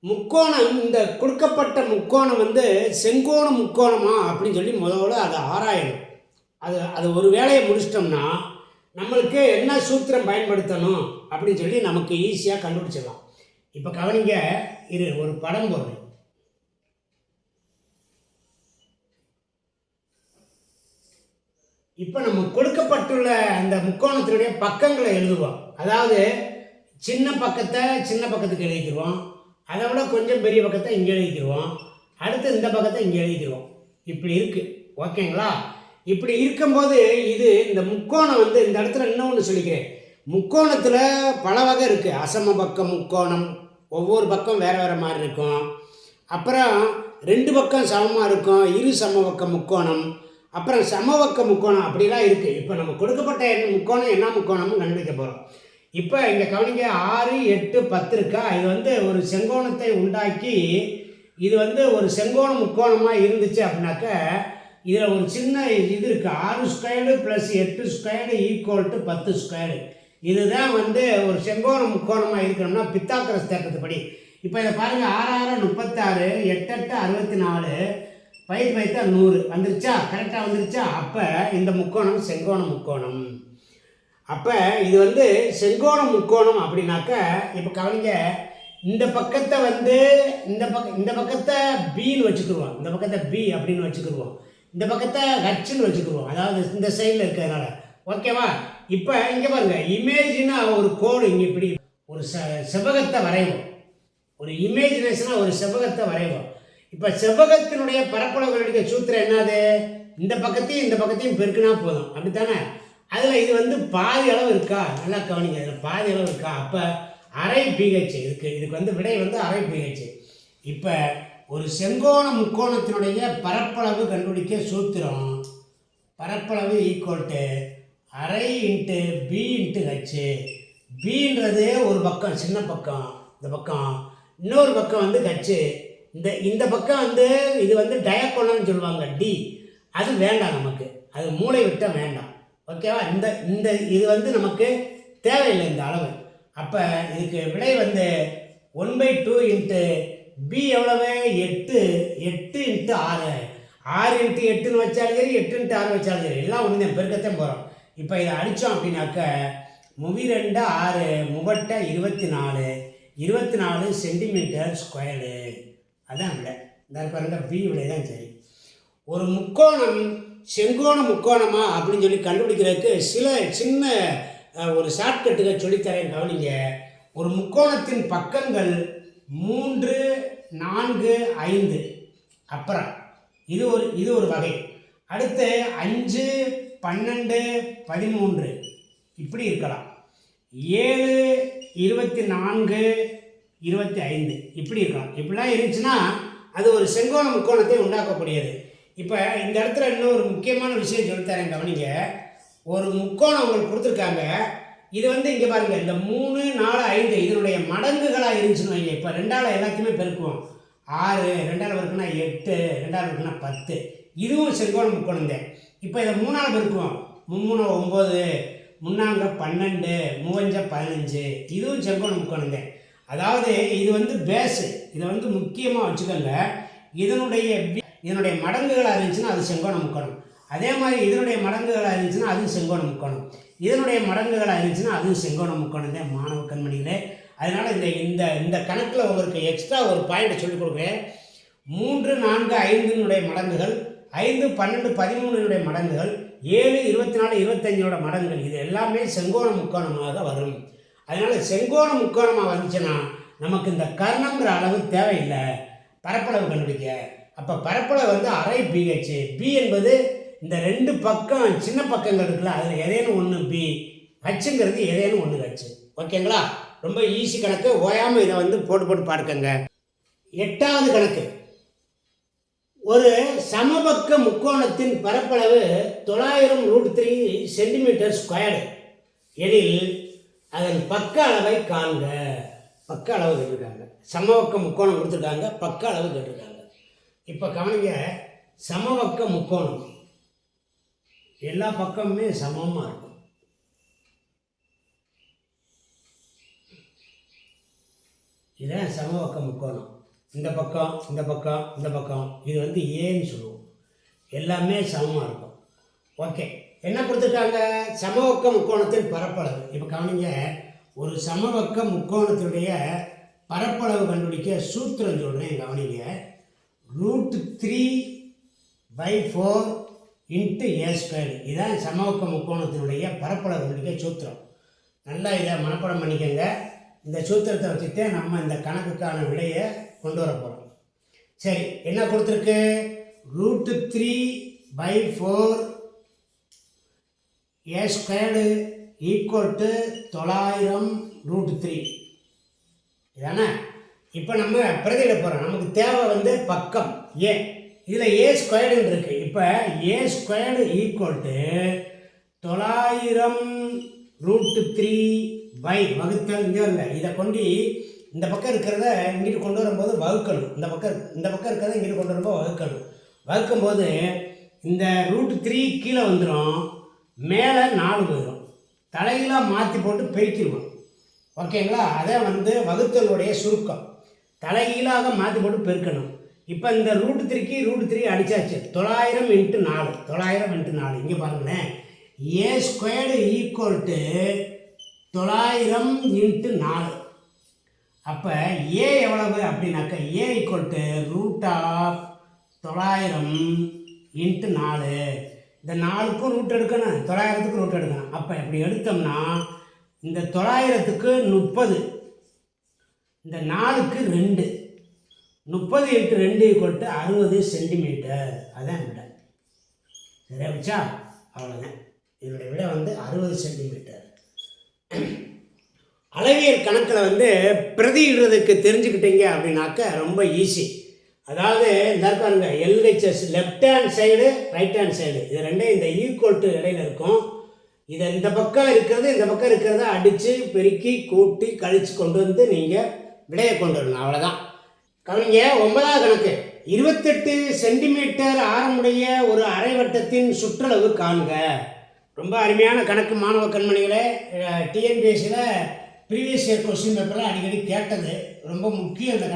முக்கோணம், இந்த கொடுக்கப்பட்ட முக்கோணம் வந்து செங்கோண முக்கோணமா அப்படின்னு சொல்லி முதல்ல அதை ஆராயணும். அது ஒரு வேலையை முடிச்சிட்டோம்னா நம்மளுக்கு என்ன சூத்திரம் பயன்படுத்தணும் அப்படின்னு சொல்லி நமக்கு ஈஸியாக கண்டுபிடிச்சிடலாம். இப்போ கவனிங்க. ஒரு படம் போடுறேன். இப்போ நம்ம கொடுக்கப்பட்டுள்ள அந்த முக்கோணத்தினுடைய பக்கங்களை எழுதுவோம். அதாவது சின்ன பக்கத்துக்கு எழுதிக்கிடுவோம். அதை விட கொஞ்சம் பெரிய பக்கத்தை இங்கே எழுதிக்கிடுவோம். அடுத்து இந்த பக்கத்தை இங்கே எழுதிக்கிடுவோம். இப்படி இருக்குது. ஓகேங்களா? இப்படி இருக்கும்போது இந்த முக்கோணம் வந்து இந்த இடத்துல இன்னொன்று சொல்லிக்கிறேன். முக்கோணத்தில் பல வகை இருக்குது. அசம பக்கம் முக்கோணம், ஒவ்வொரு பக்கம் வேறு மாதிரி இருக்கும். அப்புறம் 2 பக்கம் சமமாக இருக்கும், இரு சமபக்க முக்கோணம், அப்புறம் சமபக்க முக்கோணம், அப்படிலாம் இருக்குது. இப்போ நம்ம கொடுக்கப்பட்ட முக்கோணம் என்ன முக்கோணம்னு கண்டுபிடிக்க போகிறோம். இப்போ இங்கே கவனிங்க. 6, 8, 10 இருக்கா? இது வந்து ஒரு செங்கோணத்தை உண்டாக்கி இது வந்து ஒரு செங்கோண முக்கோணமாக இருந்துச்சு அப்படின்னாக்க இதில் ஒரு சின்ன இது இருக்குது. 6 squared plus 8 squared equal to 10 squared. இதுதான் வந்து ஒரு செங்கோண முக்கோணமாக இருக்கணும்னா பித்தாகரஸ் தேற்றத்துப்படி. இப்போ இதை பாருங்கள். 6 6 36, 8 8 64, 5 5 100 வந்துருச்சா? கரெக்டாக வந்துருச்சா? அப்போ இந்த முக்கோணம் செங்கோண முக்கோணம். அப்போ இது வந்து செங்கோண முக்கோணம் அப்படின்னாக்க இப்போ கவனிங்க. இந்த பக்கத்தை வந்து இந்த பக்கத்தை பின்னு வச்சுக்கிடுவோம், இந்த பக்கத்தை பி அப்படின்னு வச்சுக்கிடுவோம், இந்த பக்கத்தை ஹச்சுன்னு வச்சுக்கிடுவோம், அதாவது இந்த சைடில் இருக்கிறதுனால. ஓகேவா? இப்போ இங்கே பாருங்க, இமேஜினா ஒரு கோடு இங்கே இப்படி ஒரு செவ்வகத்தை வரைவோம், ஒரு இமேஜினேஷனாக ஒரு செவ்வகத்தை வரைவோம். இப்போ செவ்வகத்தினுடைய பரப்பளவு சூத்திரம் என்னது? இந்த பக்கத்தையும் பெருக்குனா போதும், அப்படித்தானே? அதில் இது வந்து பாதி அளவு இருக்கா? நல்லா கவனிங்க, அதில் பாதி அளவு இருக்கா? அப்போ அரை பிஹெச் இதுக்கு வந்து விடை வந்து அரை பிஹெச். இப்போ ஒரு செங்கோண முக்கோணத்தினுடைய பரப்பளவு கண்டுபிடிக்க சூத்திரம், பரப்பளவு ஈக்குவல் டு அரை இன்ட்டு பி இன்ட்டு ஹெச். பின்றது ஒரு பக்கம், சின்ன பக்கம், இந்த பக்கம், இன்னொரு பக்கம் வந்து ஹெச். இந்த பக்கம் வந்து இது வந்து டயகோனல்னு சொல்லுவாங்க, டி. அது வேண்டாம் நமக்கு, அது மூளை விட்டால் வேண்டாம். ஓகேவா? இந்த இது வந்து நமக்கு தேவையில்லை இந்த அளவு. அப்போ இதுக்கு விடை வந்து 1/2 இன்ட்டு பி எவ்வளவு? 8 இன்ட்டு 6. 6 இன்ட்டு 8ன்னு வச்சாலும் சரி, 8 இன்ட்டு 6 வச்சாலும் சரி, எல்லாம் ஒன்று தான், பெருக்கத்தான் போகிறோம். இப்போ இதை அடித்தோம் அப்படின்னாக்க 2 6 24 24 சென்டிமீட்டர் ஸ்கொயரு. அதான் விடை. இந்த பாருங்க, பி விடை தான் சரி. ஒரு முக்கோணம் செங்கோண முக்கோணமா அப்படின்னு சொல்லி கண்டுபிடிக்கிறதுக்கு சில சின்ன ஒரு ஷார்ட்கட்டுகள் சொல்லித்தரேன், கவனிங்க. ஒரு முக்கோணத்தின் பக்கங்கள் 3, 4, 5. அப்புறம் இது ஒரு வகை. அடுத்து 5, 12, 13 இப்படி இருக்கலாம். 7, 24, 25 இப்படி இருக்கலாம். இப்படிலாம் இருந்துச்சுன்னா அது ஒரு செங்கோண முக்கோணத்தை உண்டாக்கக்கூடியது. இப்போ இந்த இடத்துல இன்னும் ஒரு முக்கியமான விஷயம் சொல்லித்தரேன், கவனிங்க. ஒரு முக்கோணம் உங்களுக்கு கொடுத்துருக்காங்க. இது வந்து இங்கே பாருங்கள், இந்த 3, 4, 5 இதனுடைய மடங்குகளாக இருந்துச்சுன்னு வைங்க. இப்போ 2ஆல் எல்லாத்தையுமே பெருக்குவோம். 6, 2ஆல் பெருக்குன்னா 8, 2ஆல் பெருக்குன்னா 10. இதுவும் செங்கோண முக்கோணம் தான். இப்போ இதை 3ஆல் பெருக்குவோம். 3 9, 3 12, 3 15. இதுவும் செங்கோண முக்கோணம் தான். அதாவது இது வந்து பேஸு, இதை வந்து முக்கியமாக வச்சுக்கோங்க. இதனுடைய மடங்குகளாக இருந்துச்சுன்னா அது செங்கோண முக்கோணம். அதே மாதிரி இதனுடைய மடங்குகளாக இருந்துச்சுன்னா அதுவும் செங்கோண முக்கோணம். இதனுடைய மடங்குகளாக இருந்துச்சுன்னா அதுவும் செங்கோண முக்கோணம் தான், மாணவ கண்மணிகளே. அதனால் இந்த கணக்கில் உங்களுக்கு எக்ஸ்ட்ரா ஒரு பாயிண்ட் சொல்லிக் கொடுக்குறேன். 3, 4, 5னுடைய மடங்குகள், 5, 12, 13னுடைய மடங்குகள், 7, 24, 25னோட மடங்குகள், இது எல்லாமே செங்கோண முக்கோணமாக வரும். அதனால் செங்கோண முக்கோணமாக வந்துச்சுன்னா நமக்கு இந்த கர்ணங்கிற அளவு தேவையில்லை பரப்பளவு கண்டுபிடிக்க. அப்போ பரப்பளவு வந்து அரை பிஹெச். பி என்பது இந்த 2 பக்கம் சின்ன பக்கங்கள் இருக்குல்ல, அதில் ஏதேனும் ஒன்று பி, ஹச்சுங்கிறது ஏதேனும் ஒன்று ஹச்சு. ஓகேங்களா? ரொம்ப ஈஸி கணக்கு, ஓயாமல் இதை வந்து போட்டு பார்க்குங்க. 8வது கணக்கு. ஒரு சமபக்க முக்கோணத்தின் பரப்பளவு 900√3 சென்டிமீட்டர் ஸ்கொயர்டு எனில் அதன் பக்க அளவை காண்க. பக்க அளவு கேட்டிருக்காங்க. சமபக்க முக்கோணம் கொடுத்துருக்காங்க, பக்க அளவு கேட்டிருக்காங்க. இப்போ கவனிங்க, சமபக்க முக்கோணம் எல்லா பக்கமுமே சமமாக இருக்கும். இதுதான் சமபக்க முக்கோணம். இந்த பக்கம் இந்த பக்கம் இந்த பக்கம் இது வந்து ஏன்னு சொல்லுவோம். எல்லாமே சமமாக இருக்கும். ஓகே, என்ன கொடுத்துருக்காங்க? சமபக்க முக்கோணத்தின் பரப்பளவு. இப்போ கவனிங்க, ஒரு சமபக்க முக்கோணத்தினுடைய பரப்பளவு கண்டுபிடிக்க சூத்திரம் சொல்கிறேன், கவனிங்க. √3/4 இன்ட்டு a². இதுதான் சமபக்க முக்கோணத்தினுடைய பரப்பளவு கண்டுபிடிக்க சூத்திரம். நல்லா இதை மனப்பாடம் பண்ணிக்கோங்க. இந்த சூத்திரத்தை வச்சுட்டு நம்ம இந்த கணக்குக்கான விடையை கொண்டு வர போகிறோம். சரி, என்ன கொடுத்துருக்கு? √3/4 a² ஈக்குவல் டு 900√3 இதானே? இப்போ நம்ம பிரதியிட போகிறோம். நமக்கு தேவை வந்து பக்கம் ஏ. இதில் a² இருக்குது. இப்போ a² ஈக்குவல் டு 900√3 வகுத்தல் இங்கே இல்லை. இதை கொண்டு இந்த பக்கம் இருக்கிறத இங்கிட்டு கொண்டு வரும்போது வகுக்கணும். இந்த பக்கம் இருக்கிறத இங்கிட்டு கொண்டு வரும்போது வகுக்கணும். வகுக்கும்போது இந்த √3 கீழே வந்துடும், மேலே 4 போயிடும். தலைகளாக மாற்றி போட்டு பெருக்கிடுவோம். ஓகேங்களா? அதை வந்து வகுத்தலுடைய சுருக்கம். தலைகீழாக மாற்றி போட்டு பெருக்கணும். இப்போ இந்த √3 அடித்தாச்சு. 900 × 4, 900 × 4. இங்கே பாருங்களேன், a² ஈக்குவல் டு 900 × 4. அப்போ ஏ எவ்வளவு அப்படின்னாக்கா ஏ ஈக்குவல் டு √900 × 4. இந்த 4க்கும் ரூட் எடுக்கணும், 900க்கு ரூட் எடுக்கணும். அப்போ இப்படி எடுத்தோம்னா இந்த 900க்கு 30, இந்த 4க்கு 2, 30 × 2 = 60 சென்டிமீட்டர். அதான் விட. சரியா வச்சா? அவ்வளோதான். இதனுடைய விட வந்து 60 சென்டிமீட்டர். அளவியல் கணக்கில் பிரதியிடுறதுக்கு தெரிஞ்சுக்கிட்டீங்க அப்படின்னாக்க ரொம்ப ஈஸி. அதாவது இந்த இருக்காருங்க LHS left hand side right hand side இது ரெண்டையும் இந்த ஈக்குவல் டு இடையில இருக்கும். இதை இந்த பக்கம் இருக்கிறத அடித்து பெருக்கி கூட்டி கழித்து கொண்டு வந்து நீங்கள் விடையை கொண்டு வரணும். அவ்வளோதான். கவனிங்க, 9வது கணக்கு. 28 சென்டிமீட்டர் ஆரமுடைய ஒரு அரைவட்டத்தின் சுற்றளவு காண்க. ரொம்ப அருமையான கணக்கு மாணவ கண்மணிகளே. டிஎன்பிஎஸ்சியில் ப்ரீவியஸ் இயர் கொஸ்டின் பேப்பரில் அடிக்கடி கேட்டது. ரொம்ப முக்கியம் இந்த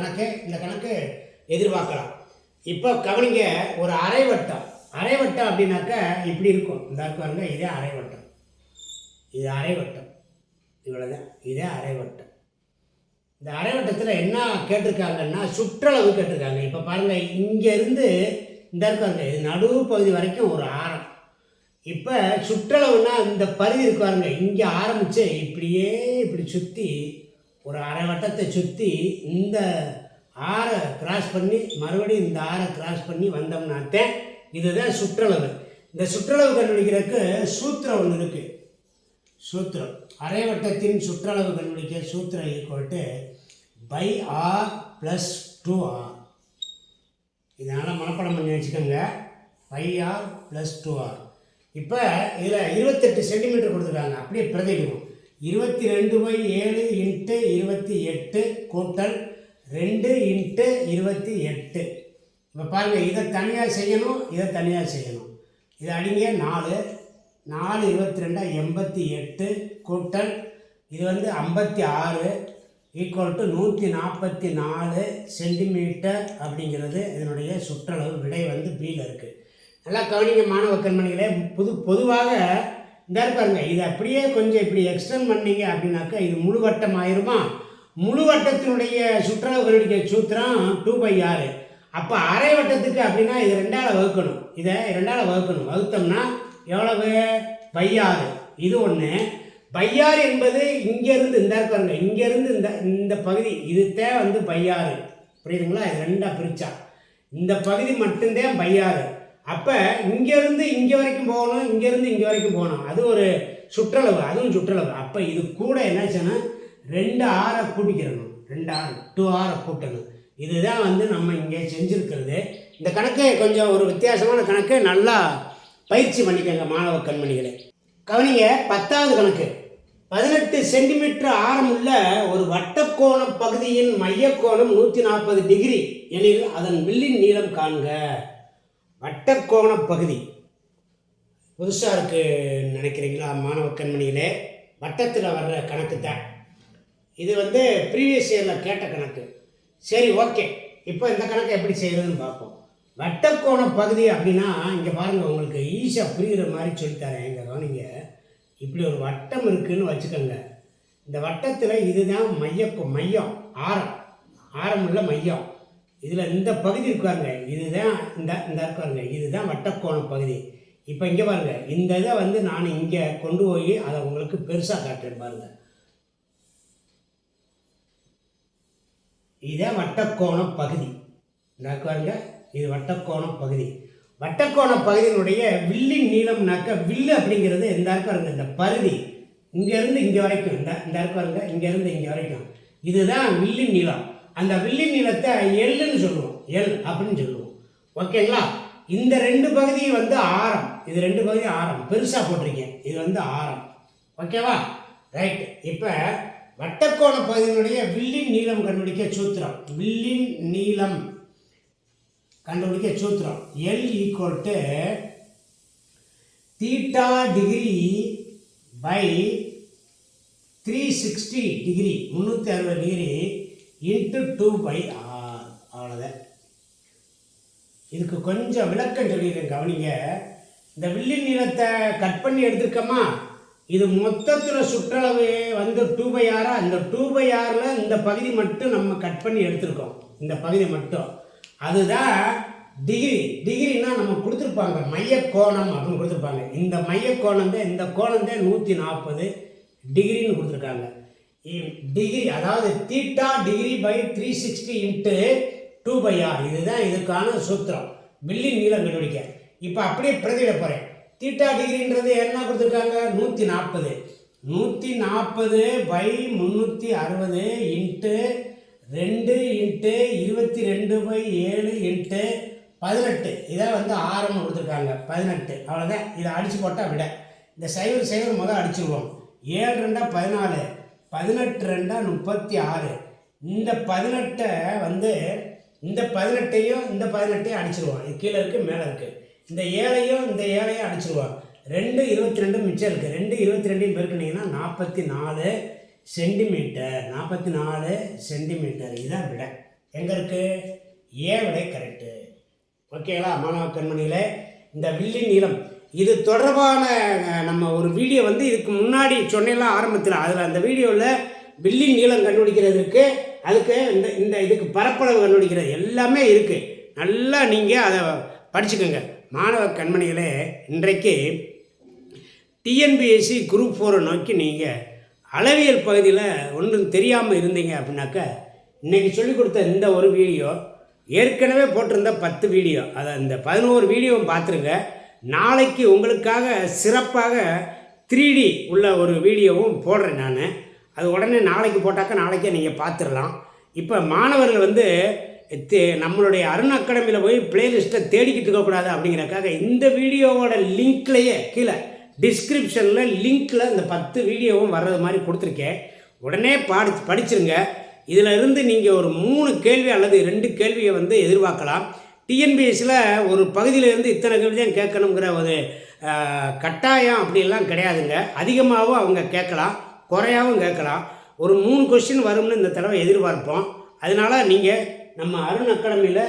கணக்கு எதிர்பார்க்கலாம். இப்போ கவனிங்க, ஒரு அரைவட்டம் அப்படின்னாக்கா இப்படி இருக்கும். இந்த பாருங்க, இதே அரைவட்டம், இது அரைவட்டம், இவ்வளோதான். இதே அரைவட்டம். இந்த அரைவட்டத்தில் என்ன கேட்டிருக்காங்கன்னா சுற்றளவு கேட்டிருக்காங்க. இப்போ பாருங்கள், இங்கேருந்து இந்த இருக்காங்க இது நடுவு பகுதி வரைக்கும் ஒரு ஆரம். இப்போ சுற்றளவுனா இந்த பகுதி இருக்காருங்க, இங்கே ஆரம்பித்து இப்படி சுற்றி ஒரு அரை வட்டத்தை சுற்றி இந்த ஆரை கிராஸ் பண்ணி மறுபடியும் இந்த ஆரை கிராஸ் பண்ணி வந்தோம்னாத்தே இதுதான் சுற்றளவு. இந்த சுற்றளவு கண்டுபிடிக்கிறதுக்கு சூத்திரம் ஒன்று இருக்குது. சூத்திரம் அரைவட்டத்தின் சுற்றளவு கண்டுபிடிக்க சூத்திரம் =r + 2r. இதனால் மனப்பாடம் பண்ணி வச்சுக்கோங்க. r + 2r. இப்போ இதில் 28 சென்டிமீட்டர் கொடுத்துருக்காங்க. அப்படியே பிரதிடுவோம். 22/7 × 28 கூட்டல் 2 × 28. இப்போ பாருங்கள், இதை தனியாக செய்யணும், இதை அடிங்க 4 22 88 கூட்டல் இது 56 = 144 சென்டிமீட்டர் அப்படிங்கிறது இதனுடைய சுற்றளவு. விடை பியில் இருக்குது. நல்லா கவனிங்க மாணவ கண்மணிகளே. பொதுவாக இந்த பாருங்க, இதை அப்படியே கொஞ்சம் இப்படி எக்ஸ்டெண்ட் பண்ணீங்க அப்படின்னாக்கா இது முழு வட்டம் ஆயிருமா. முழு வட்டத்தினுடைய சுற்றளவு கண்டுபிடிக்க சூத்திரம் 2/6. அப்போ அரை வட்டத்துக்கு அப்படின்னா இது 2ஆல் வகுக்கணும். இதை 2ஆல் வகுத்தோம்னா எவ்வளவு? /6. இது ஒன்று. /6 என்பது இங்கேருந்து இந்த பாருங்க, இங்கேருந்து இந்த பகுதி இது /6. புரியுதுங்களா? இது 2ஆக பிரித்தா இந்த பகுதி மட்டும்தான் /6. அப்போ இங்கேருந்து இங்கே வரைக்கும் போகணும், இங்கேருந்து இங்கே வரைக்கும் போகணும். அது ஒரு சுற்றளவு, அதுவும் சுற்றளவு. அப்போ இது கூட என்னாச்சுன்னா 2 ஆரை கூட்டிக்கிறணும். 2r கூட்டணும். இதுதான் நம்ம இங்கே செஞ்சுருக்கிறது. இந்த கணக்கு கொஞ்சம் ஒரு வித்தியாசமான கணக்கு. நல்லா பயிற்சி பண்ணிக்கோங்க மாணவ கண்மணிகளே. கவனிங்க, 10வது கணக்கு. 18 சென்டிமீட்டர் ஆரமுள்ள ஒரு வட்டக்கோண பகுதியின் மையக்கோணம் 140 டிகிரி எனில் அதன் வில்லின் நீளம் காண்க. வட்டக்கோண பகுதி புதுசாக இருக்குன்னு நினைக்கிறீங்களா மாணவ கண்மணிகளே? வட்டத்தில் வர்ற கணக்கு தான் இது. ப்ரீவியஸ் இயரில் கேட்ட கணக்கு. சரி, ஓகே. இப்போ இந்த கணக்கை எப்படி செய்கிறதுன்னு பார்ப்போம். வட்டக்கோண பகுதி அப்படின்னா இங்கே பாருங்கள், உங்களுக்கு ஈஸியாக புரிகிற மாதிரி சொல்லித்தரேன். இங்கே கவனிங்க, இப்படி ஒரு வட்டம் இருக்குதுன்னு வச்சுக்கோங்க. இந்த வட்டத்தில் இதுதான் மையம், ஆரம் உள்ள மையம். இதில் இந்த பகுதி இருக்காருங்க, இதுதான் இந்த இருக்காருங்க, இதுதான் வட்டக்கோண பகுதி. இப்போ இங்கே பாருங்கள், இந்த இதை நான் இங்கே கொண்டு போய் அதை உங்களுக்கு பெருசாக காட்டுறேன் பாருங்கள். இதே வட்டக்கோண பகுதி. இந்த பாருங்க, இது வட்டக்கோண பகுதி. வட்டக்கோண பகுதியினுடைய வில்லின் நீளம்னாக்க வில்லு அப்படிங்கிறது இந்த பாருங்க, இந்த பகுதி இங்கேருந்து இங்கே வரைக்கும், இந்த பாருங்க, இங்கேருந்து இங்கே வரைக்கும் இதுதான் வில்லின் நீளம். அந்த வில்லின் நீளத்தை எல்லுன்னு சொல்லுவோம், எல் அப்படின்னு சொல்லுவோம். ஓகேங்களா? இந்த 2 பகுதி ஆரம். இது 2 பகுதி ஆரம், பெருசாக போட்டிருக்கேன். இது ஆரம். ஓகேவா? ரைட். இப்போ வட்டக்கோண பகுதியினுடைய வில்லின் நீளம் கண்டுபிடிக்க சூத்திரம். வில்லின் நீளம் கண்டுபிடிக்க சூத்திரம் L = degree by 360 degree 360 degree × 2/r. அவ்வளோதான். இதுக்கு கொஞ்சம் விளக்கம் சொல்லியிருக்கேன், கவனிங்க. இந்த வில்லின் நீளத்தை கட் பண்ணி எடுத்துருக்கோமா, இது மொத்தத்தில் சுற்றளவு வந்து 2/6. அந்த 2/6ல் இந்த பகுதி மட்டும் நம்ம கட் பண்ணி எடுத்திருக்கோம். இந்த பகுதி மட்டும் அதுதான் டிகிரின்னா நம்ம கொடுத்துருப்பாங்க மையக்கோணம் அப்படின்னு கொடுத்துருப்பாங்க. இந்த மையக்கோணம் தான், இந்த கோணம் தான் 140 டிகிரின்னு கொடுத்துருக்காங்க. டிகிரி அதாவது தீட்டா டிகிரி பை 360 இன்ட்டு 2/6. இதுதான் இதுக்கான சூத்திரம். மில்லி நீளம் கண்டுபிடிக்க. இப்போ அப்படியே பிரதியிட போகிறேன். தீட்டா டிகிரின்றது என்ன கொடுத்துருக்காங்க? 140. 140 பை 360 இன்ட்டு 2 இன்ட்டு 22/7 இன்ட்டு 18. இதை வந்து ஆரம்பம் கொடுத்துருக்காங்க 18. அவ்வளோதான். இதை அடித்து போட்டால் விட இந்த சைவர் முதல் அடிச்சுருவோம். 7 2 14, 18 2 36. இந்த 18 வந்து இந்த 18ஐயும் இந்த 18ஐயும் அடிச்சிருவோம். இது கீழே இருக்குது மேலே இருக்குது. இந்த 7ஐயும் இந்த 7ஐயும் அடிச்சிருவோம். 2 22 மிச்சம் இருக்குது. 2 22 பெருக்குனீங்கன்னா 44 சென்டிமீட்டர். 44 சென்டிமீட்டர். இதுதான் விட. எங்கே இருக்குது? ஏ விடை கரெக்டு. ஓகேங்களா மாணவ கண்மணிகளே? இந்த வில்லி நீளம் இது தொடர்பான நம்ம ஒரு வீடியோ வந்து இதுக்கு முன்னாடி சொன்னேன்லாம் ஆரம்பத்தில். அதில் அந்த வீடியோவில் வில்லி நீளம் கண்டுபிடிக்கிறதுக்கு அதுக்கு இந்த இதுக்கு பரப்பளவு கண்டுபிடிக்கிறது எல்லாமே இருக்குது. நல்லா நீங்கள் அதை படிச்சுக்கோங்க மாணவ கண்மணிகளே. இன்றைக்கு டிஎன்பிஎஸ்சி குரூப் 4 நோக்கி நீங்கள் அளவியல் பகுதியில் ஒன்றும் தெரியாமல் இருந்தீங்க அப்படின்னாக்கா இன்றைக்கி சொல்லிக் கொடுத்த இந்த ஒரு வீடியோ, ஏற்கனவே போட்டிருந்த 10 வீடியோ, அதை இந்த 11 வீடியோவும் பார்த்துருங்க. நாளைக்கு உங்களுக்காக சிறப்பாக 3D உள்ள ஒரு வீடியோவும் போடுறேன் நான். அது உடனே நாளைக்கு போட்டாக்கா நாளைக்கே நீங்கள் பார்த்துடலாம். இப்போ மாணவர்கள் வந்து நம்மளுடைய அருண் அகாடமியில் போய் பிளேலிஸ்ட்டை தேடிக்கிட்டு இருக்கக்கூடாது அப்படிங்கிறக்காக இந்த வீடியோவோட லிங்க்லேயே கீழே டிஸ்கிரிப்ஷனில் லிங்க்கில் இந்த 10 வீடியோவும் வர்றது மாதிரி கொடுத்துருக்கேன். உடனே படிச்சிருங்க. இதில் இருந்து நீங்கள் ஒரு 3 கேள்வி அல்லது 2 கேள்வியை வந்து எதிர்பார்க்கலாம். டிஎன்பிஎஸ்சியில் ஒரு பகுதியிலேருந்து இத்தனை கேள்வி தான் கேட்கணுங்கிற ஒரு கட்டாயம் அப்படிலாம் கிடையாதுங்க. அதிகமாகவும் அவங்க கேட்கலாம், குறையாகவும் கேட்கலாம். ஒரு 3 கொஸ்டின் வரும்னு இந்த தடவை எதிர்பார்ப்போம். அதனால் நீங்கள் நம்ம அருண் அகாடமியில்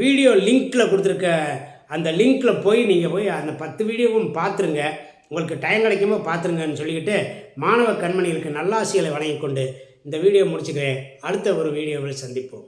வீடியோ லிங்க்கில் கொடுத்துருக்க அந்த லிங்க்கில் போய் நீங்கள் போய் அந்த 10 வீடியோவும் பார்த்துருங்க. உங்களுக்கு டைம் கிடைக்குமோ பார்த்துருங்கன்னு சொல்லிக்கிட்டு மாணவ கண்மணிகளுக்கு நல்லாசிகளை வழங்கிக் கொண்டு இந்த வீடியோ முடிச்சுக்கிறேன். அடுத்த ஒரு வீடியோவில் சந்திப்போம்.